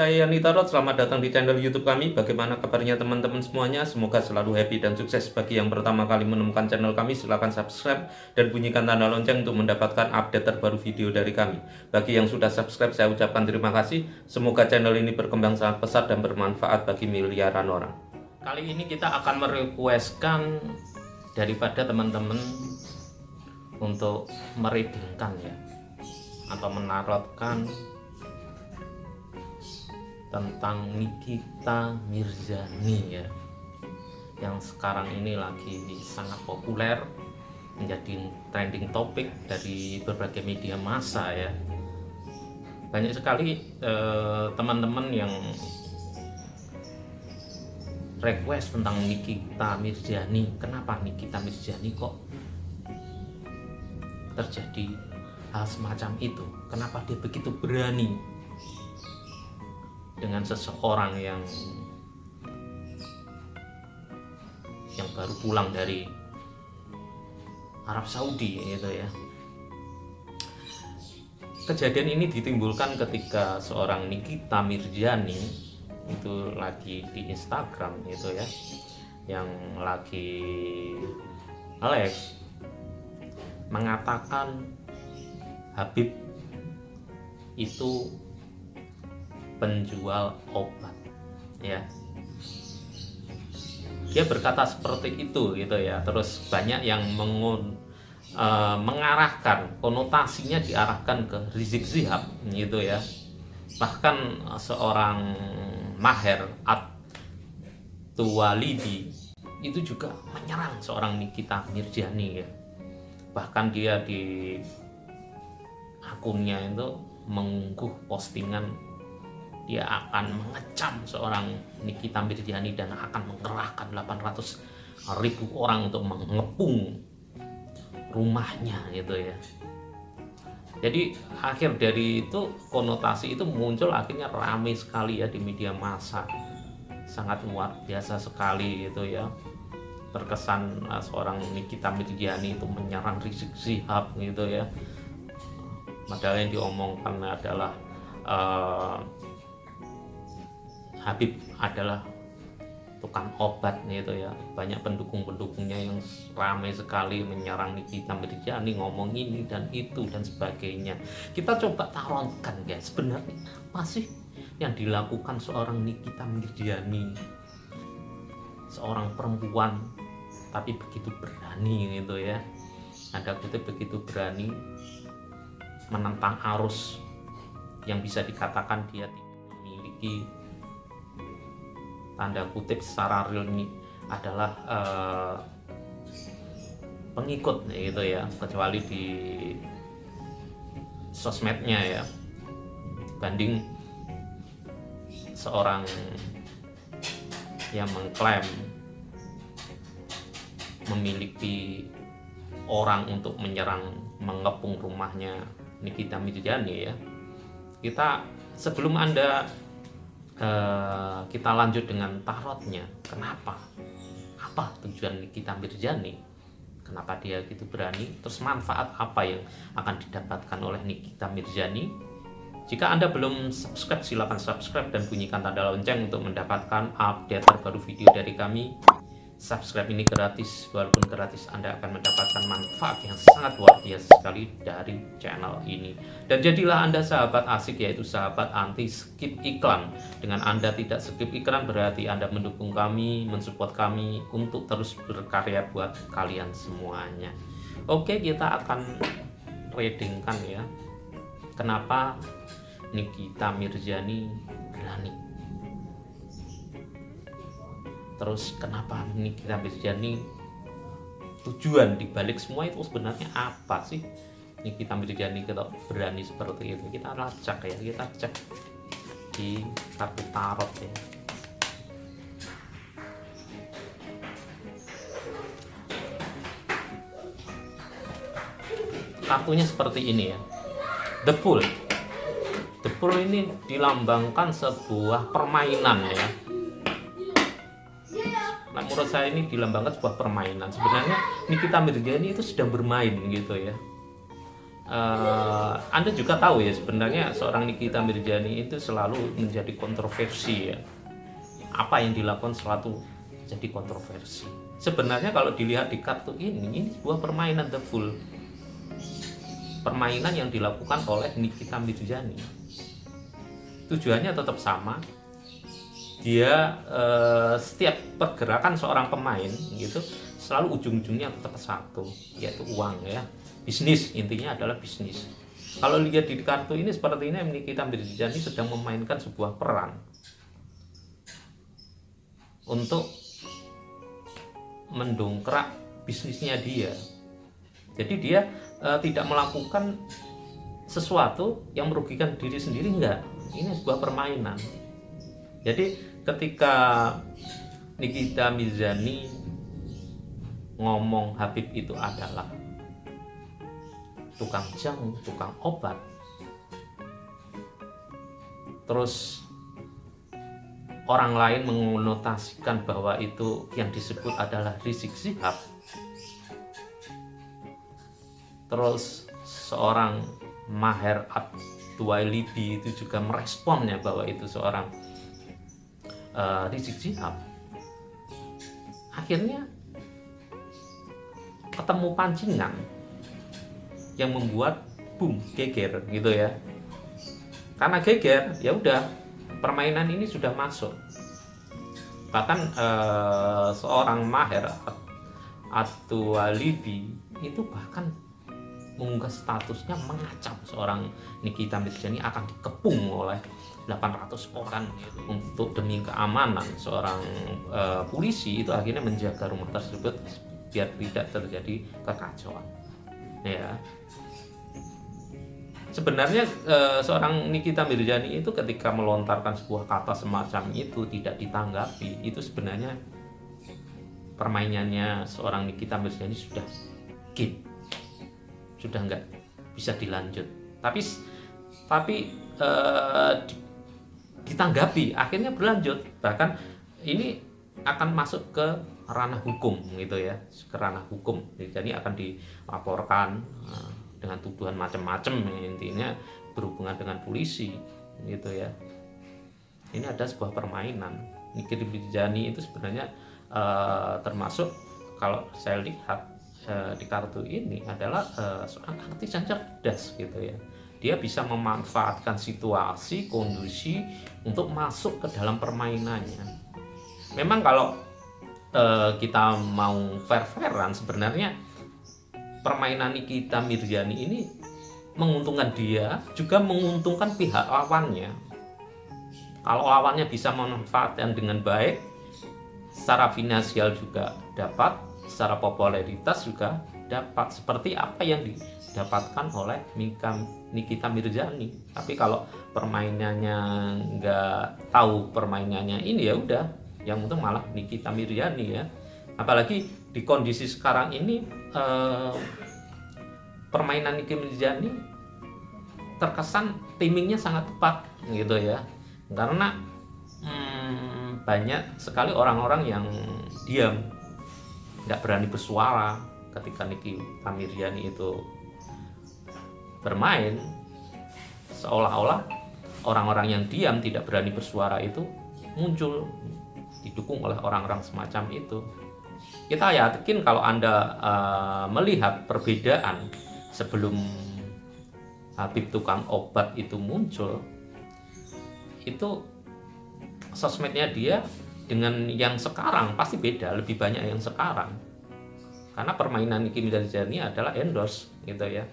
saya Yani Tarot, selamat datang di channel YouTube kami. Bagaimana kabarnya teman-teman semuanya? Semoga selalu happy dan sukses. Bagi yang pertama kali menemukan channel kami, silahkan subscribe dan bunyikan tanda lonceng untuk mendapatkan update terbaru video dari kami. Bagi yang sudah subscribe, saya ucapkan terima kasih. Semoga channel ini berkembang sangat pesat dan bermanfaat bagi miliaran orang. Kali ini kita akan merequestkan daripada teman-teman untuk mereadingkan ya, atau menarotkan tentang Nikita Mirzani ya, yang sekarang ini lagi sangat populer, menjadi trending topik dari berbagai media massa ya. Banyak sekali teman-teman yang request tentang Nikita Mirzani. Kenapa Nikita Mirzani kok terjadi hal semacam itu? Kenapa dia begitu berani dengan seseorang yang baru pulang dari Arab Saudi gitu ya. Kejadian ini ditimbulkan ketika seorang Nikita Mirzani itu lagi di Instagram gitu ya, yang lagi live mengatakan Habib itu penjual obat ya. Dia berkata seperti itu gitu ya. Terus banyak yang mengarahkan, konotasinya diarahkan ke Rizik Syihab gitu ya. Bahkan seorang Maher At-Tuwalidi itu juga menyerang seorang Nikita Mirzani ya. Bahkan dia di akunnya itu mengunggah postingan dia akan mengecam seorang Nikita Mirzani dan akan mengerahkan 800.000 orang untuk mengepung rumahnya gitu ya. Jadi akhir dari itu, konotasi itu muncul, akhirnya ramai sekali ya di media massa, sangat luar biasa sekali gitu ya. Terkesan seorang Nikita Mirzani itu menyerang Rizik Syihab gitu ya. Padahal yang diomongkan adalah Habib adalah tukang obat gitu ya. Banyak pendukung-pendukungnya yang ramai sekali menyerang Nikita Mirzani, ngomong ini dan itu dan sebagainya. Kita coba taronkan guys, sebenarnya apa sih yang dilakukan seorang Nikita Mirzani, seorang perempuan tapi begitu berani gitu ya. Ada kutip, begitu berani menentang arus yang bisa dikatakan dia tidak memiliki, tanda kutip secara real ini adalah pengikut gitu ya, kecuali di sosmednya ya. Banding seorang yang mengklaim memiliki orang untuk menyerang, mengepung rumahnya Nikita Mirzani ya. Kita sebelum kita lanjut dengan tarotnya, kenapa? Apa tujuan Nikita Mirzani? Kenapa dia gitu berani? Terus manfaat apa yang akan didapatkan oleh Nikita Mirzani? Jika Anda belum subscribe, silakan subscribe dan bunyikan tanda lonceng untuk mendapatkan update terbaru video dari kami. Subscribe ini gratis, walaupun gratis Anda akan mendapatkan manfaat yang sangat luar biasa sekali dari channel ini. Dan jadilah Anda sahabat asik, yaitu sahabat anti skip iklan. Dengan Anda tidak skip iklan berarti Anda mendukung kami, mensupport kami untuk terus berkarya buat kalian semuanya. Oke, kita akan readingkan ya, kenapa Nikita Mirzani berani. Terus kenapa Nikita Mirzani, tujuan dibalik semua itu sebenarnya apa sih? Nikita Mirzani kita berani seperti itu. Kita lacak ya, kita cek di kartu tarot ya. Kartunya seperti ini ya, The Fool. The Fool ini dilambangkan sebuah permainan ya. Nah, menurut saya ini dilambangkan sebuah permainan. Sebenarnya Nikita Mirzani itu sedang bermain gitu ya. Anda juga tahu ya, sebenarnya seorang Nikita Mirzani itu selalu menjadi kontroversi ya. Apa yang dilakukan selalu jadi kontroversi. Sebenarnya kalau dilihat di kartu ini sebuah permainan the full. Permainan yang dilakukan oleh Nikita Mirzani. Tujuannya tetap sama. Dia setiap pergerakan seorang pemain gitu selalu ujung-ujungnya tetap satu, yaitu uang ya. Bisnis, intinya adalah bisnis. Kalau lihat di kartu ini seperti ini, Nikita Mirzani sedang memainkan sebuah peran untuk mendongkrak bisnisnya dia. Jadi dia tidak melakukan sesuatu yang merugikan diri sendiri, enggak. Ini sebuah permainan. Jadi ketika Nikita Mirzani ngomong Habib itu adalah tukang jamu, tukang obat, terus orang lain mengonotasikan bahwa itu yang disebut adalah Rizik Syihab, terus seorang Maher At-Twailibi itu juga meresponnya bahwa itu seorang Rizik Syihab. Akhirnya ketemu pancingan yang membuat boom, geger gitu ya. Karena geger, ya udah permainan ini sudah masuk. Bahkan seorang Maher At-Twailibi itu bahkan mengunggah statusnya mengacam seorang Nikita Mirzani akan dikepung oleh 800 orang gitu. Untuk demi keamanan seorang polisi itu akhirnya menjaga rumah tersebut biar tidak terjadi kekacauan ya. Sebenarnya seorang Nikita Mirzani itu ketika melontarkan sebuah kata semacam itu tidak ditanggapi, itu sebenarnya permainannya seorang Nikita Mirzani sudah game, sudah nggak bisa dilanjut. Tapi ditanggapi, akhirnya berlanjut. Bahkan ini akan masuk ke ranah hukum gitu ya, ke ranah hukum. Jadi akan dilaporkan dengan tuduhan macam-macam, intinya berhubungan dengan polisi gitu ya. Ini ada sebuah permainan. Nikita Mirzani itu sebenarnya termasuk kalau saya lihat di kartu ini adalah seorang artis yang cerdas gitu ya. Dia bisa memanfaatkan situasi, kondisi untuk masuk ke dalam permainannya. Memang kalau kita mau fair-fairan, sebenarnya permainan Nikita Mirzani ini menguntungkan dia, juga menguntungkan pihak lawannya. Kalau lawannya bisa memanfaatkan dengan baik, secara finansial juga dapat, secara popularitas juga dapat, seperti apa yang didapatkan oleh Nikita Mirzani. Tapi kalau permainannya nggak tahu permainannya ini, ya udah, yang untung malah Nikita Mirzani ya. Apalagi di kondisi sekarang ini permainan Nikita Mirzani terkesan timingnya sangat tepat gitu ya, karena banyak sekali orang-orang yang diam, nggak berani bersuara ketika Nikita Mirzani itu bermain. Seolah-olah orang-orang yang diam tidak berani bersuara itu muncul, didukung oleh orang-orang semacam itu. Kita yakin kalau Anda melihat perbedaan sebelum Habib tukang obat itu muncul, itu sosmednya dia dengan yang sekarang pasti beda, lebih banyak yang sekarang. Karena permainan Nikita Mirzani adalah endorse gitu ya.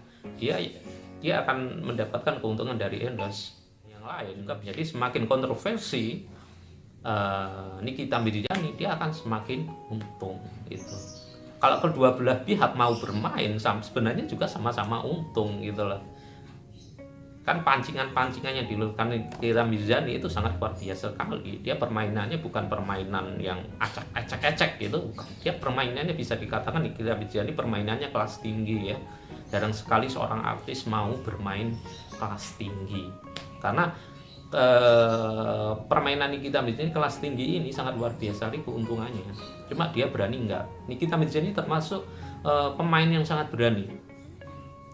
Dia akan mendapatkan keuntungan dari endorse yang lain juga. Jadi semakin kontroversi Nikita Mirzani, dia akan semakin untung gitu. Kalau kedua belah pihak mau bermain, sebenarnya juga sama-sama untung gitu loh. Kan pancingan-pancingan yang dilakukan Nikita Mirzani itu sangat luar biasa sekali. Dia permainannya bukan permainan yang acak-acak gitu, dia permainannya bisa dikatakan Nikita Mirzani permainannya kelas tinggi ya. Jarang sekali seorang artis mau bermain kelas tinggi, karena permainan Nikita Mirzani kelas tinggi ini sangat luar biasa nih keuntungannya. Cuma dia berani enggak. Nikita Mirzani termasuk pemain yang sangat berani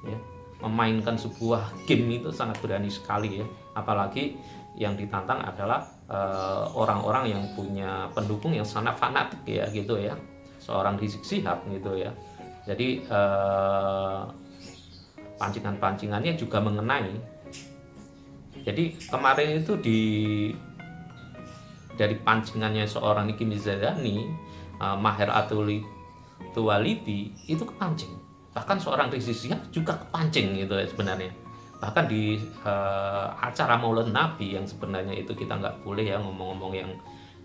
ya. memainkan sebuah game itu sangat berani sekali ya. Apalagi yang ditantang adalah orang-orang yang punya pendukung yang sangat fanatik ya gitu ya, seorang Rizik Syihab gitu ya. Jadi pancingan-pancingannya juga mengenai. Jadi kemarin itu dari pancingannya seorang Niki Mirzani, Maher Atuwalidi itu kepancing. Bahkan seorang Rizik Syihab juga kepancing gitu ya sebenarnya. Bahkan di acara Maulid Nabi yang sebenarnya itu kita nggak boleh ya ngomong-ngomong yang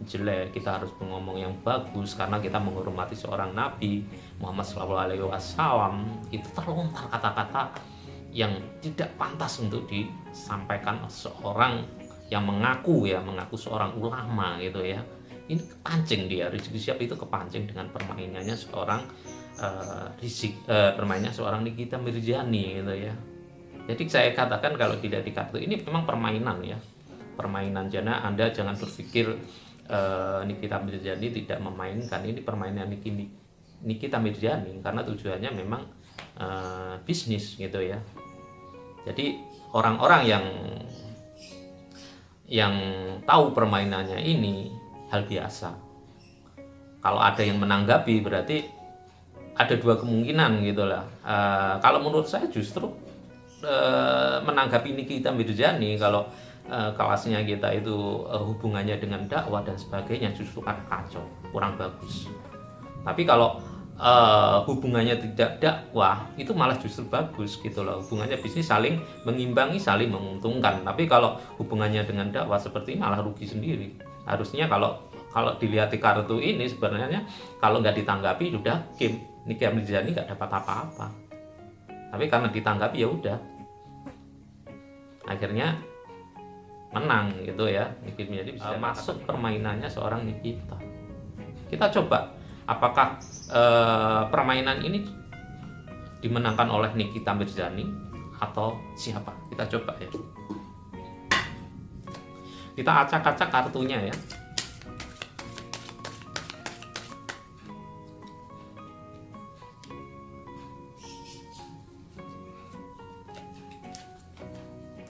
jelek, kita harus ngomong yang bagus karena kita menghormati seorang Nabi Muhammad SAW. Itu terlontar kata-kata yang tidak pantas untuk disampaikan seorang yang mengaku seorang ulama gitu ya. Ini kepancing dia, Rizik Syihab itu kepancing dengan permainannya seorang permainannya seorang Nikita Mirzani gitu ya. Jadi saya katakan kalau tidak di kartu ini memang permainan ya, permainan. Jana Anda jangan berpikir Nikita Mirzani tidak memainkan, ini permainan Nikita Mirzani karena tujuannya memang bisnis gitu ya. Jadi orang-orang yang tahu permainannya ini hal biasa. Kalau ada yang menanggapi berarti ada dua kemungkinan gitulah. Kalau menurut saya justru menanggapi Nikita Mirzani kalau kelasnya kita itu hubungannya dengan dakwah dan sebagainya justru kan kacau, kurang bagus. Tapi kalau hubungannya tidak dakwah itu malah justru bagus gitu loh. Hubungannya bisnis saling mengimbangi, saling menguntungkan. Tapi kalau hubungannya dengan dakwah seperti ini malah rugi sendiri. Harusnya kalau dilihat di kartu ini sebenarnya kalau nggak ditanggapi udah game, Nikita Mirzani nggak dapat apa-apa. Tapi karena ditanggapi ya udah, akhirnya menang gitu ya. Nikita Mirzani bisa masuk permainannya seorang Nikita. Kita coba apakah permainan ini dimenangkan oleh Nikita Mirzani atau siapa? Kita coba ya. Kita acak-acak kartunya ya.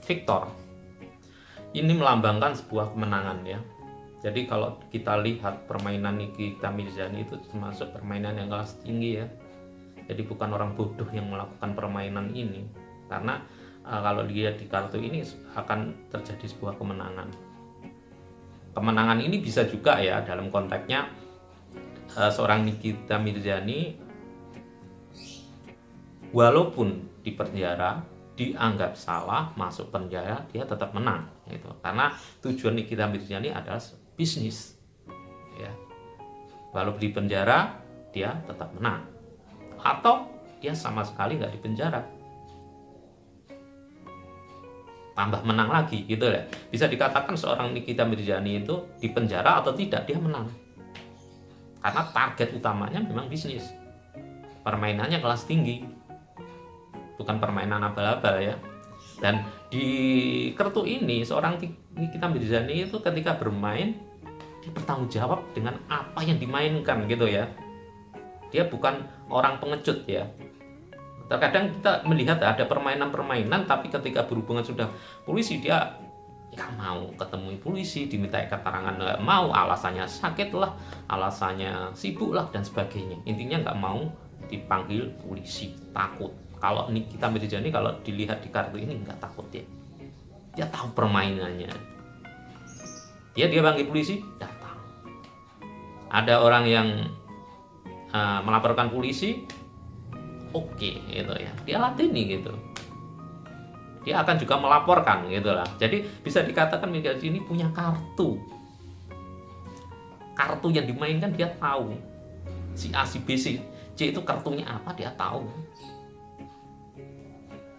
Victor. Ini melambangkan sebuah kemenangan ya. Jadi kalau kita lihat permainan Nikita Mirzani itu termasuk permainan yang kelas tinggi ya. Jadi bukan orang bodoh yang melakukan permainan ini. Karena kalau dilihat di kartu ini akan terjadi sebuah kemenangan. Kemenangan ini bisa juga ya dalam konteksnya seorang Nikita Mirzani walaupun di penjara, dianggap salah, masuk penjara, dia tetap menang gitu. Karena tujuan Nikita Mirzani adalah bisnis ya. Walau di penjara dia tetap menang, atau dia sama sekali nggak di penjara tambah menang lagi gitu ya. Bisa dikatakan seorang Nikita Mirzani itu di penjara atau tidak dia menang karena target utamanya memang bisnis, permainannya kelas tinggi, bukan permainan abal-abal ya. Dan di kartu ini seorang Nikita Mirzani itu ketika bermain dia bertanggung jawab dengan apa yang dimainkan gitu ya. Dia bukan orang pengecut ya. Terkadang kita melihat ada permainan-permainan tapi ketika berhubungan sudah polisi dia nggak mau ketemu polisi, dimintai keterangan nggak mau, alasannya sakit lah, alasannya sibuk lah dan sebagainya. Intinya nggak mau dipanggil polisi, takut. Kalau Nikita Mirzani kalau dilihat di kartu ini nggak takut ya. Dia tahu permainannya. Dia panggil polisi, datang. Ada orang yang melaporkan polisi, oke, gitu ya. Dia latini gitu. Dia akan juga melaporkan gitu lah. Jadi bisa dikatakan Mirzani ini punya kartu. Kartu yang dimainkan dia tahu. Si A, si B, si C itu kartunya apa dia tahu.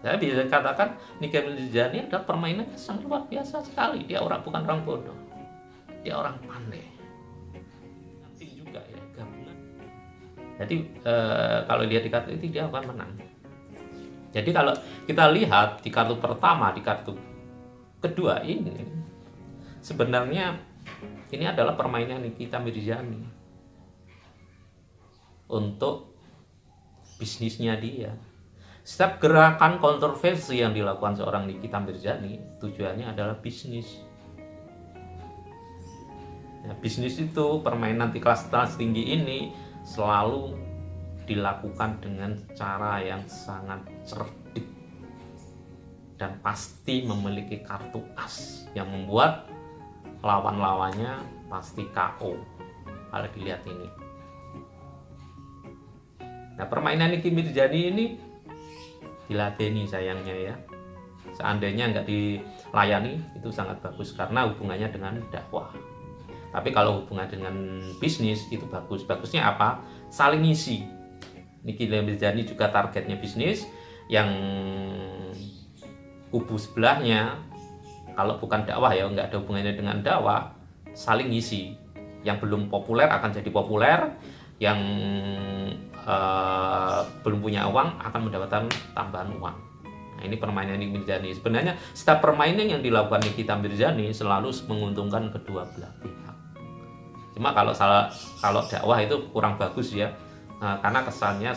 Saya bisa katakan Nikita Mirzani adalah permainan yang sangat luar biasa sekali. Dia bukan orang bodoh, dia orang pandai. Nanti juga ya gabungan. Jadi kalau lihat di kartu itu dia akan menang. Jadi kalau kita lihat di kartu pertama, di kartu kedua ini, sebenarnya ini adalah permainan Nikita Mirzani untuk bisnisnya dia. Setiap gerakan kontroversi yang dilakukan seorang Nikita Mirzani tujuannya adalah bisnis. Ya, bisnis itu, permainan di kelas tinggi ini selalu dilakukan dengan cara yang sangat cerdik dan pasti memiliki kartu as yang membuat lawan-lawannya pasti KO. Kalau dilihat ini. Nah, permainan Nikita Mirzani ini diladeni sayangnya ya. Seandainya nggak dilayani itu sangat bagus karena hubungannya dengan dakwah. Tapi kalau hubungan dengan bisnis itu bagus. Bagusnya apa? Saling ngisi. Nikita Mirzani juga targetnya bisnis, yang kubu sebelahnya kalau bukan dakwah ya, nggak ada hubungannya dengan dakwah, saling ngisi. Yang belum populer akan jadi populer, yang belum punya uang akan mendapatkan tambahan uang. Nah, ini permainan Nikita Mirzani. Sebenarnya setiap permainan yang dilakukan Nikita Mirzani selalu menguntungkan kedua belah pihak. Cuma kalau dakwah itu kurang bagus ya. Nah, karena kesannya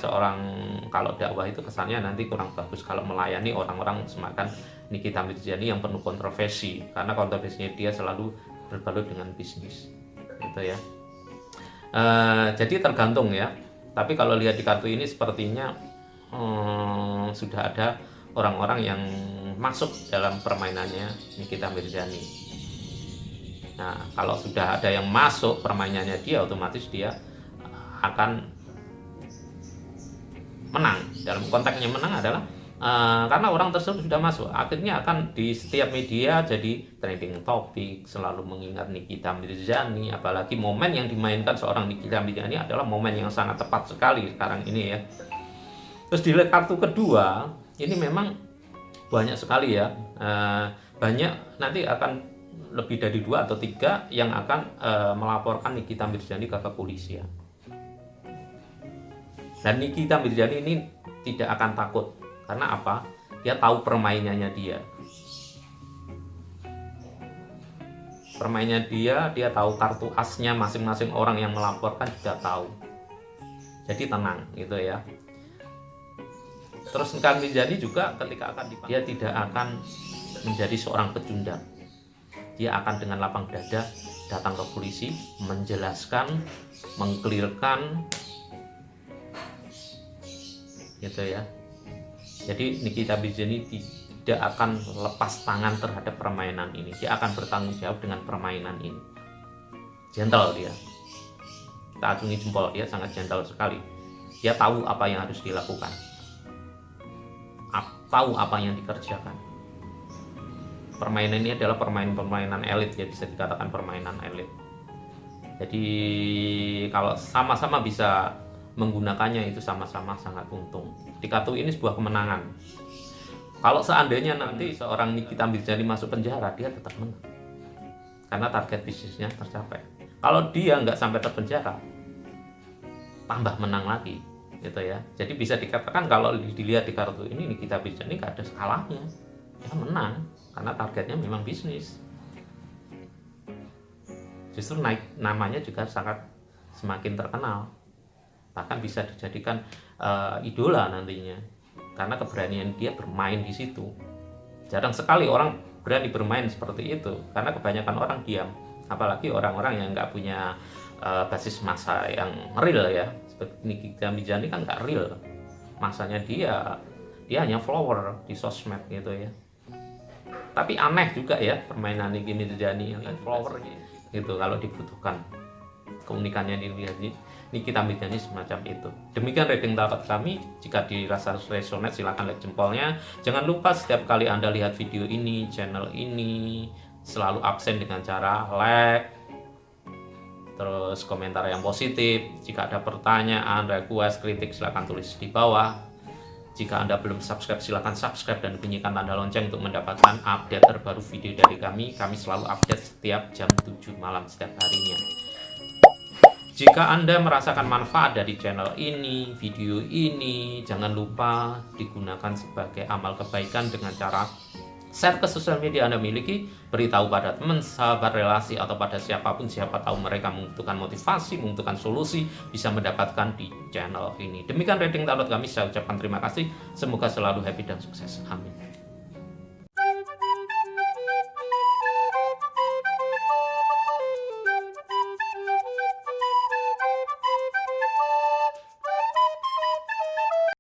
kalau dakwah itu kesannya nanti kurang bagus kalau melayani orang-orang semakan Nikita Mirzani yang penuh kontroversi, karena kontroversinya dia selalu berbalut dengan bisnis gitu ya. Jadi tergantung ya. Tapi kalau lihat di kartu ini sepertinya sudah ada orang-orang yang masuk dalam permainannya Nikita Mirzani. Nah, kalau sudah ada yang masuk permainannya dia, otomatis dia akan menang. Dalam konteksnya menang adalah karena orang tersebut sudah masuk, akhirnya akan di setiap media jadi trending topik, selalu mengingat Nikita Mirzani. Apalagi momen yang dimainkan seorang Nikita Mirzani adalah momen yang sangat tepat sekali sekarang ini ya. Terus di kartu kedua ini memang banyak sekali ya, banyak, nanti akan lebih dari 2 atau 3 yang akan melaporkan Nikita Mirzani ke kepolisian. Dan Nikita Mirzani ini tidak akan takut. Karena apa? Dia tahu permainannya dia. Permainannya dia tahu kartu asnya masing-masing orang yang melaporkan juga tahu. Jadi tenang gitu ya. Terus Nikita Mirzani juga ketika akan dipanggil, dia tidak akan menjadi seorang pecundang. Dia akan dengan lapang dada datang ke polisi, menjelaskan, mengklirkan gitu ya. Jadi Nikita Mirzani tidak akan lepas tangan terhadap permainan ini. Dia akan bertanggung jawab dengan permainan ini. Gentle dia. Kita acungi jempol, dia sangat gentle sekali. Dia tahu apa yang harus dilakukan, tahu apa yang dikerjakan. Permainan ini adalah permainan elit ya, bisa dikatakan permainan elit. Jadi kalau sama-sama bisa menggunakannya itu sama-sama sangat untung. Di kartu ini sebuah kemenangan. Kalau seandainya nanti seorang Nikita Mirzani masuk penjara, dia tetap menang karena target bisnisnya tercapai. Kalau dia nggak sampai terpenjara, tambah menang lagi gitu ya. Jadi bisa dikatakan kalau dilihat di kartu ini, Nikita Mirzani nggak ada skalanya, dia menang karena targetnya memang bisnis. Justru naik namanya juga sangat semakin terkenal. Bahkan bisa dijadikan idola nantinya karena keberanian dia bermain di situ. Jarang sekali orang berani bermain seperti itu karena kebanyakan orang diam, apalagi orang-orang yang nggak punya basis massa yang real ya. Seperti Nikita Mirzani kan nggak real masanya, dia hanya follower di sosmed gitu ya. Tapi aneh juga ya permainan Nikita Mirzani yang follower gitu kalau dibutuhkan. Keunikannya di Nikita Mirzani semacam itu. Demikian reading dapat kami. Jika dirasa resonate silahkan like jempolnya. Jangan lupa setiap kali Anda lihat video ini, channel ini selalu absen dengan cara like, terus komentar yang positif. Jika ada pertanyaan, request, kritik silahkan tulis di bawah. Jika Anda belum subscribe silahkan subscribe dan bunyikan tanda lonceng untuk mendapatkan update terbaru video dari kami. Kami selalu update setiap jam 7 malam setiap harinya. Jika Anda merasakan manfaat dari channel ini, video ini, jangan lupa digunakan sebagai amal kebaikan dengan cara Share ke sosial media Anda miliki, beritahu pada teman, sahabat, relasi, atau pada siapapun, siapa tahu mereka membutuhkan motivasi, membutuhkan solusi, bisa mendapatkan di channel ini. Demikian reading tarot kami, saya ucapkan terima kasih. Semoga selalu happy dan sukses. Amin.